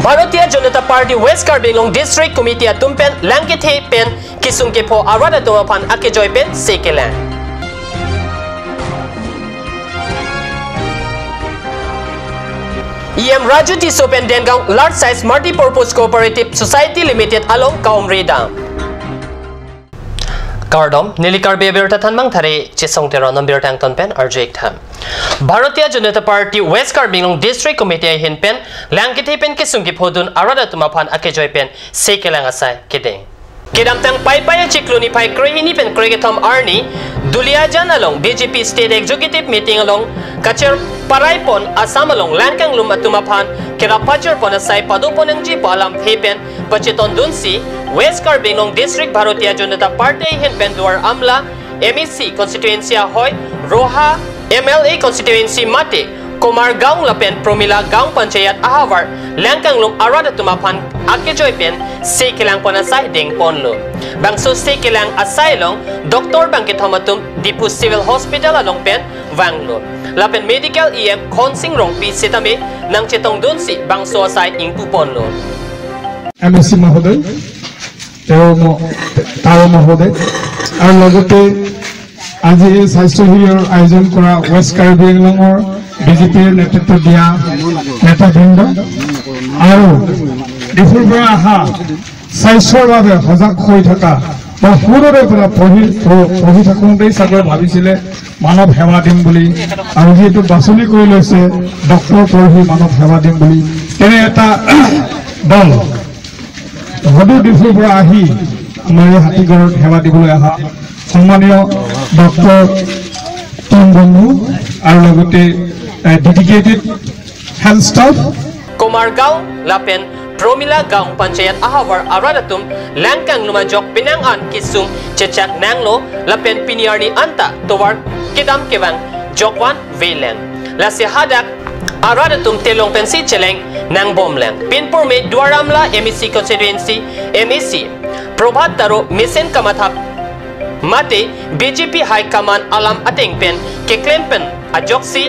Bharatiya Janata Party West Karbi District Committee atumpen langkithe pen kisum ke pho arada tumapan akejoy pen sekelan. Raju Tiso pen Dengang Large Size Multi-Purpose Cooperative Society Limited along Kaumrida. Kardom Nili Karbi Berta Tanmang Thare Chisong Teron Bertang Pen Arjek Tham. Bharatiya Janata Party West Karbi District Committee hin pen langkithe pen kisum ke phodun arada tumapan akejoy pen sekelang asai kedeng. Kidam tang pai chikluni pai krehini pen kregetom arni Duliajan along BJP State Executive Meeting along Kachir Paraipon Assam along Langkang Lumatumapan Kirapacher pon asai padupon ng jeep alam hepen pachiton dunsi West Carbinong District Bharatiya Janata Party hin penduar amla MEC constituency hoy Roha MLA constituency mate Kumar Gaung Lapen Promila Gaung Panchayat Ahawar Langkang Lum arada tumapan akejoy pen sekelang ponasay ding ponlo. Bangso sekelang asaylong Dr. Bangkit Homatum Dipu Civil Hospital along pen Wanglo. Lapen medical EM Konsing Rong Pi Sitame nang chetong dunsi bangso asay ingpu ponlo. MSC Mahoday, Tao Mahoday, আর লগতে আজি এই স্বাস্থ্য শিবিৰৰ আয়োজন কৰা West Karbi আংলঙৰ বিজেপিৰ নেতৃত্ব দিয়া নেতাবৃন্দ আৰু ডিফুৰ পৰা অহা স্বাস্থ্যৰ বাবে সজাগ হৈ থকা বা সৰুৰে পৰা পঢ়ি থাকোঁতেই চাগৈ ভাবিছিলে মানৱ সেৱা দিম বুলি আৰু যিহেতু বাছনি কৰি লৈছে ডক্টৰ পঢ়ি মানৱ সেৱা দিম বুলি তেনে এটা দল সদৌ ডিফুৰ পৰা আহি আমাৰ এই হাতীগড়ত সেৱা দিবলৈ অহা সম্মানীয় ডক্টৰ টিম বন্ধু আৰু লগতে dedicated health staff Kumargaw Lapen Promila Gaung Panchayat Ahawar Aradatum Langkang Lumajok Pinangan Kisum Chechak Nanglo Lapen Piniarni Anta Towar Kidam Kevang Jokwan Velen Lasi Hadak Aradatum Telong Pensi Cheleng Nang Bomlang Pinpurme Dwaramla MEC Constituency MEC Prabhat Taro Misen Kamathap Mate BJP High Command Alam Ateng Pen Keklempen Ajoksi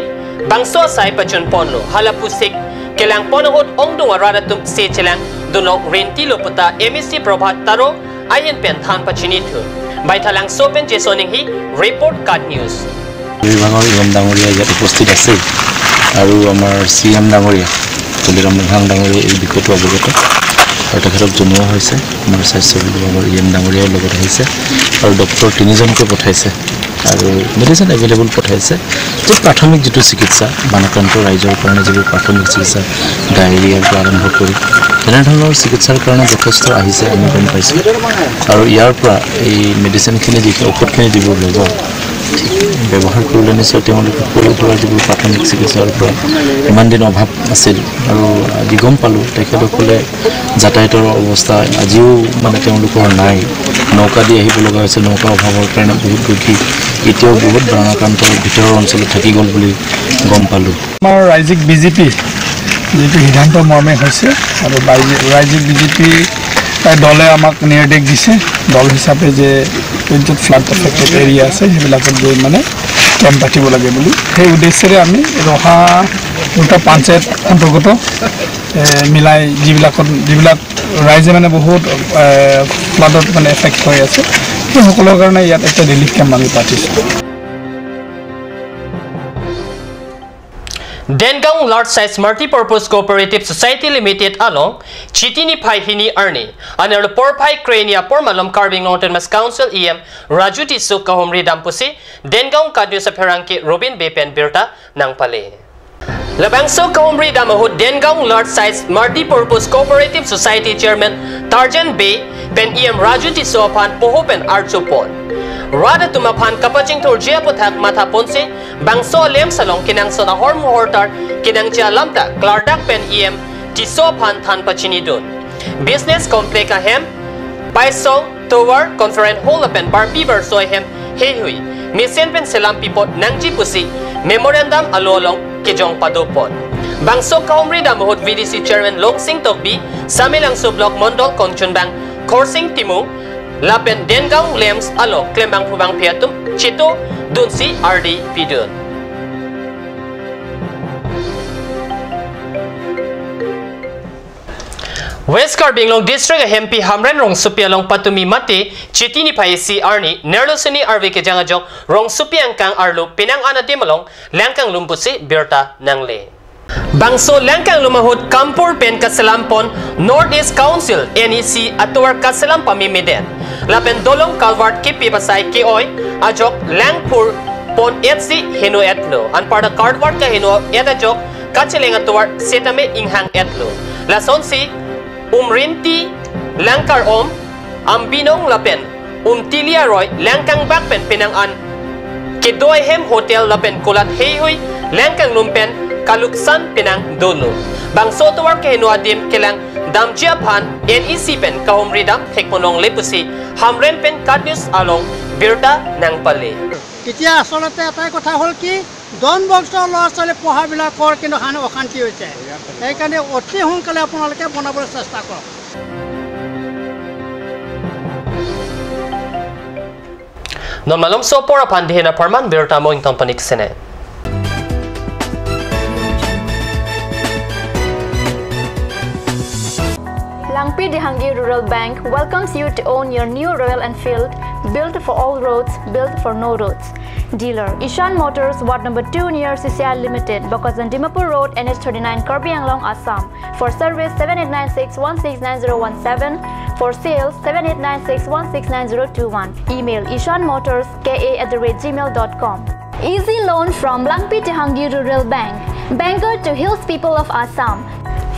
Bangso Sai Pachun Ponlo Halapusik Kelang Ponohot Ongdong Aradatum Se Chelang Dunok Rentilo Puta MEC Prabhat Taro Ayen Pen Than Pachinitu Baitalang Sopen Jesoning Hi Report Card News বিভাগৰ EM ডাঙৰীয়া ইয়াত উপস্থিত আছে আৰু আমাৰ CM ডাঙৰীয়া তুলিৰাম মুখাং ডাঙৰীয়া এই বিষয়টো অৱগত আৰু তেখেতক জনোৱা হৈছে আমাৰ স্বাস্থ্য বিভাগৰ ইএম ডাঙৰীয়াৰ লগত আহিছে আৰু ডক্টৰ তিনিজনকে পঠাইছে আৰু মেডিচিন এভেইলেবল পঠাইছে যে প্ৰাথমিক যেটো চিকিৎসা বানক্ৰান্ত ৰাইজৰ কাৰণে যিবোৰ প্ৰাথমিক চিকিৎসা ডায়েৰিয়াৰ পৰা আৰম্ভ কৰি তেনেধৰণৰ চিকিৎসাৰ কাৰণে যথেষ্ট আহিছে আমি গম পাইছোঁ আৰু ইয়াৰ পৰা এই মেডিচিনখিনি যি ঔষধখিনি যিবোৰ ল'ব ব্যৱহাৰ কৰিলে নিশ্চয় তেওঁলোকে সৰু যিবোৰ প্ৰাথমিক চিকিৎসাৰ পৰা ইমান দিন অভাৱ আছিল আৰু আজি গম পালোঁ তেখেতসকলে যাতায়াতৰ অৱস্থা আজিও মানে তেওঁলোকৰ নাই নৌকা দি আহিব লগা হৈছে নৌকা অভাৱৰ কাৰণে বহুত দুখী এতিয়াও বহুত বানক্ৰান্তৰ ভিতৰৰ অঞ্চলত থাকি গ'ল বুলি গম পালোঁ আমাৰ ৰাজ্যিক বিজেপি যিটো সিদ্ধান্ত মৰ্মে হৈছে আৰু ৰাজ্যিক বিজেপি দলে আমাক নিৰ্দেশ দিছে দল হিচাপে যে য'ত ফ্লাড এফেক্টেড এৰিয়া আছে সেইবিলাকত গৈ মানে কেম্প পাতিব লাগে বুলি সেই উদ্দেশ্যেৰে আমি ৰহা দুটা পঞ্চায়ত অন্তৰ্গত মিলাই যিবিলাক ৰাইজে মানে বহুত ফ্লাডত মানে এফেক্ট হৈ আছে সেই সকলৰ কাৰণে ইয়াত এটা ৰিলিফ কেম্প আমি পাতিছোঁ Dengang Large Size Multi-Purpose Cooperative Society Limited along Chitini Pai Hini Arni under the Porpai Crania Pormalum Carving Mountain Mass Council EM Rajuti Sukahomri Dampusi Dengang Kadyo sa Perangki Robin Bepen Birta Nang Pale Labangso Kahomri Damahut Dengang Large Size Multi-Purpose Cooperative Society Chairman Tarjan Bay Pen EM Rajuti Sopan Pohopen Archupon Rada tumapan kapaching torjia putak mata ponse bangso lem salong kinang sona hortar kinang chia lamta klardak pen EM tiso pan than pachinidun business complex ahem paisong tower conference hall pen barpi bersoy hem hehui misen pen selam pipot nangji pusi memorandum alolong kijong padopon bangso kaumri damohot VDC chairman Longsing Tokbi samilang sublok mondol kongchun bang Korsing Timung Lapen Dengang Lems alo klembang pubang piatum Chito Dunsi RD Pidun West Karbi long district MP Hamren rong supia long patumi mate chitini pai si arni nerlosini arvi ke janga jong rong supiang kang arlu pinang ana demalong langkang lumpusi birta nangle. Bangso langkang lumahut Kampur Pen Kasalampon Northeast Council NEC atuar Kasalam pamimiden. Lapen dolong Calvert kipi pasay kioy ajok langpur pon etsi hino etlo. Anparda cardward ka hino etajok kachiling atuar setame inghang etlo. Lason si Umrinti langkar ambinong lapen tilia roy langkang bakpen pinangan kidoy hem hotel lapen kulat heyhoy langkang lumpen kaluksan pinang dolo bangso tuwar kahino adim kilang damjiapan NEC pen kahumridam hekmonong lepusi hamren pen kadnews along birta nang pali এতিয়া আসলতে এটাই কথা হল কি জন বংশৰ ল'ৰা ছোৱালী পঢ়াবিলাকৰ কিন্তু হানে অশান্তি হৈছে সেইকাৰণে অতি সোনকালে আপোনালোকে বনাবলৈ চেষ্টা কৰক Normalom so pora pandihena parman birta moing tampanik sene Langpi Dihangi Rural Bank welcomes you to own your new Royal Enfield, built for all roads, built for no roads. Dealer Ishan Motors, Ward number 2 near CCI Limited, Bokazan Dimapur Road, NH39, Karbi Anglong, Assam. For service 7896169017. For sales 7896169021. Email ishanmotors.ka@gmail.com. Easy loan from Langpi Dihangi Rural Bank. Banker to hills people of Assam.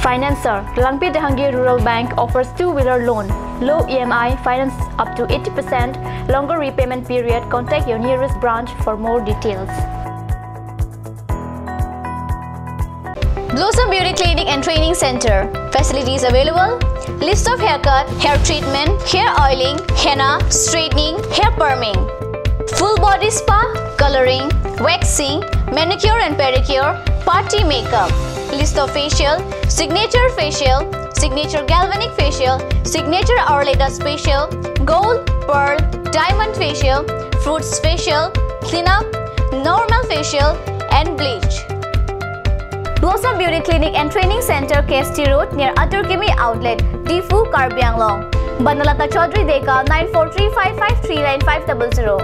Financer, Langpi Dihangi Rural Bank offers two-wheeler loan, low EMI, finance up to 80%, longer repayment period. Contact your nearest branch for more details. Blossom Beauty Clinic and Training Center. Facilities available: list of haircut, hair treatment, hair oiling, henna, straightening, hair perming, full body spa, coloring, waxing, manicure and pedicure, party makeup. List of facial: signature facial, signature galvanic facial, signature Aurelatus facial, gold, pearl, diamond facial, fruits facial, cleanup, normal facial, and bleach. Blossom Beauty Clinic and Training Center, KST Road near Aturkimi Outlet, Difu, Karbi Anglong. Banalata Chaudhary Deka 9435539500.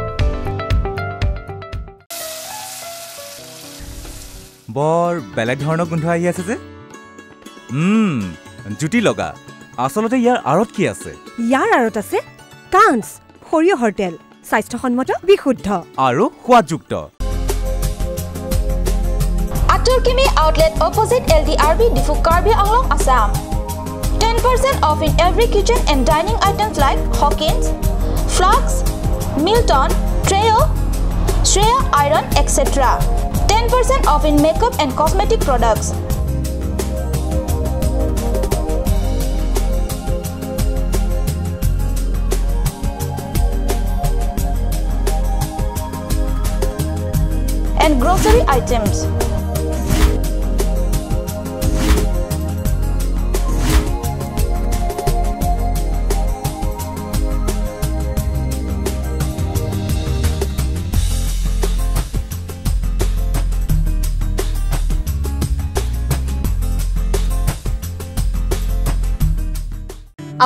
বৰ বেলেগ ধৰণৰ গোন্ধ আহি আছে যে জুটি লগা আসলতে ইয়াৰ আৰত কি আছে ইয়াৰ আৰত আছে কাঞ্চ সৰিয়হৰ তেল স্বাস্থ্যসন্মত বিশুদ্ধ আৰু সোৱাদযুক্ত Aturkimi Outlet opposite LDRB Difu Karbi Anglong Assam. 10% off in every kitchen and dining items like Hawkins, Flax, Milton, Treo, Shreya Iron, etc. 10% off in makeup and cosmetic products. And grocery items.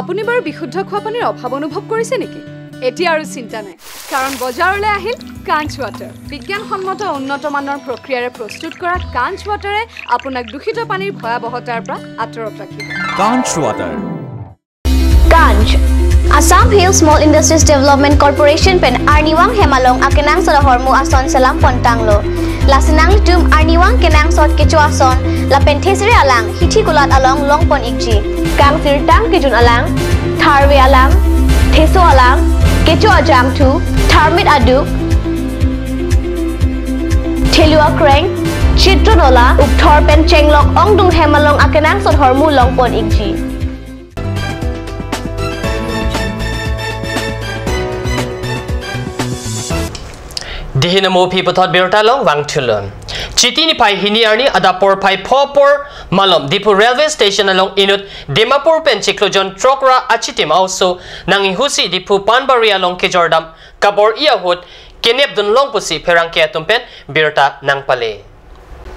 আপুনি বাৰু বিশুদ্ধ খোৱা পানীৰ অভাৱ অনুভৱ কৰিছে নেকি এতিয়া আৰু চিন্তা নাই কাৰণ বজাৰলৈ আহিল কাঞ্চ ৱাটাৰ বিজ্ঞানসন্মত উন্নত মানৰ প্ৰক্ৰিয়াৰে প্ৰস্তুত কৰা কাঞ্চ ৱাটাৰে আপোনাক দূষিত পানীৰ ভয়াৱহতাৰ পৰা আঁতৰত ৰাখিব কাঞ্চ water Kanj Assam Hill Small Industries Development Corporation pen Arniwang Hemalong akenang sa hormu ason salam pontanglo lasinang tum Arniwang kenang sot kecuason la penthesre alang hithi kulat along longpon ikji kang sirtang kijun alang tharwe alang theso alang kecu ajam thu tharmit adu thelua kreng chitronola ukthor pen chenglok ongdung hemalong akenang sot hormu longpon ikji Dihinamo pipotot birtalong wangtulon. Chitini pai hiniarni adapor pai popor malom Dipu railway station along inut Dimapur pen chiklojon trokra achitim also nang ihusi Dipu Panbari along Kijordam kabor iahut kenep dun long pusi perangke atumpen birta nang pale.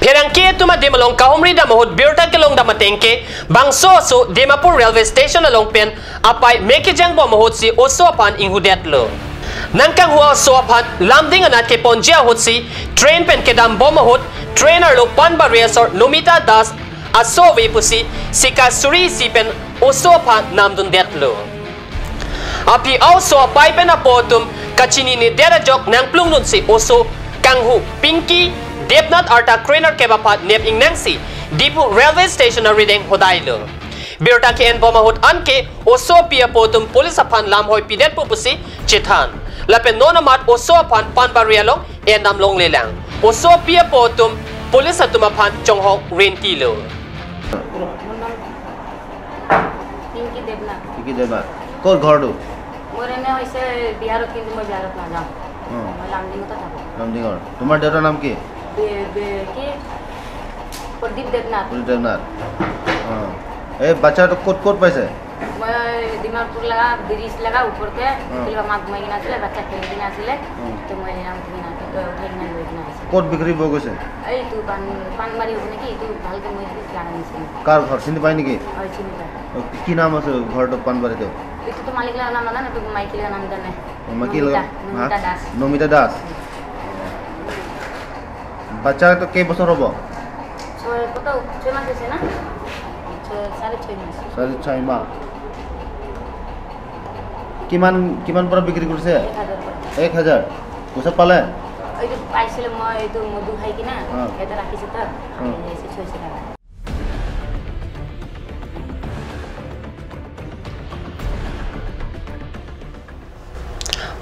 Perangke tuma demalong kahumri da mahut birta kelong da matengke bangso so Dimapur railway station along pen apai mekejang bo mahut si osopan inghudet lo. Nangkang huwa soapan lamding anat ke ponjia hutsi train pen kedam bo mahut trainer lo panbaria sor Nomita Das asowe pusi sikasuri si pen osopan namdun det lo. Api also apai pen apotum kachini ni derajok nang plungnun si oso kanghu Pinky Depnat Arta Trainer Kebapat Nep Ingnangsi Dipu Railway Station na reading Hodailo. Birta ke en bomahut anke oso pia potum police apan lamhoy pidet pupusi chithan. Lapen nonamat oso apan panbarialong en namlong lelang. Oso pia potum police atumapan chonghok rentilo. Pinky Depnat. Kor ghor do? मोरे ने वैसे बिहार के मैं बिहार में जाऊं मैं लामडिंग तो था लामडिंग और तुम्हारा डेटा नाम की के प्रदीप देवनाथ हां ए बच्चा तो कोट पैसे मैं दिमागपुर लगा ब्रिज लगा ऊपर के फिर मां घुमाई ना चले बच्चा खेल के ना चले तो मैं नाम की ना तो उठाई ना लेना कोट बिक्री बोगो से ए तू पान मारी होने की तू भाल के मैं जाना नहीं कार घर सिंध पाइनी की की नाम है घर तो पान बारे तो itu tuh maliklah nama mana tuh maikil nama dan Nomita Das baca itu ke besar robo so kota cuma di sana 6.5 माह किमान पर बिक्री करছে 1000 ওসব পালে এই যে পাইছিল মই এই তো মধু খাই কিনা এটা রাখিছে তো এসে 600 টাকা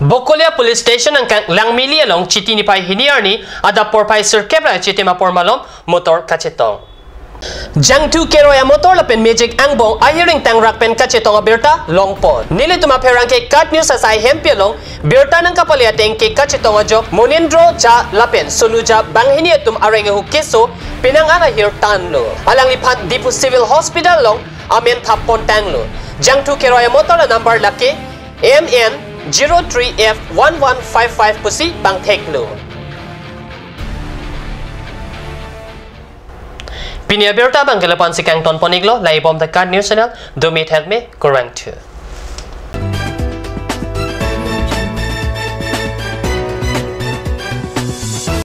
Bokolia Police Station ang langmili along chitini pai hiniarni ada porpai sirkebra chitima pormalom motor kachetong. Jangtu keroya motor lapen magic angbong ahiring tangrak pen kachetong abirta longpon. Nili tuma perangke cut news asai hempialong birta nang kapalia tengke kachetong ajo monindro ja lapen soluja banghini atum arenge hu keso pinangana hir tanlo. Alang lipat Dipu Civil Hospital long amen thapon tanglo. Jangtu keroya motor na number laki MN 03F1155 pusi bang tekno. Pinia berta bang kelapan si kang ton poniglo lai bom the card news channel do meet help me kurang tu.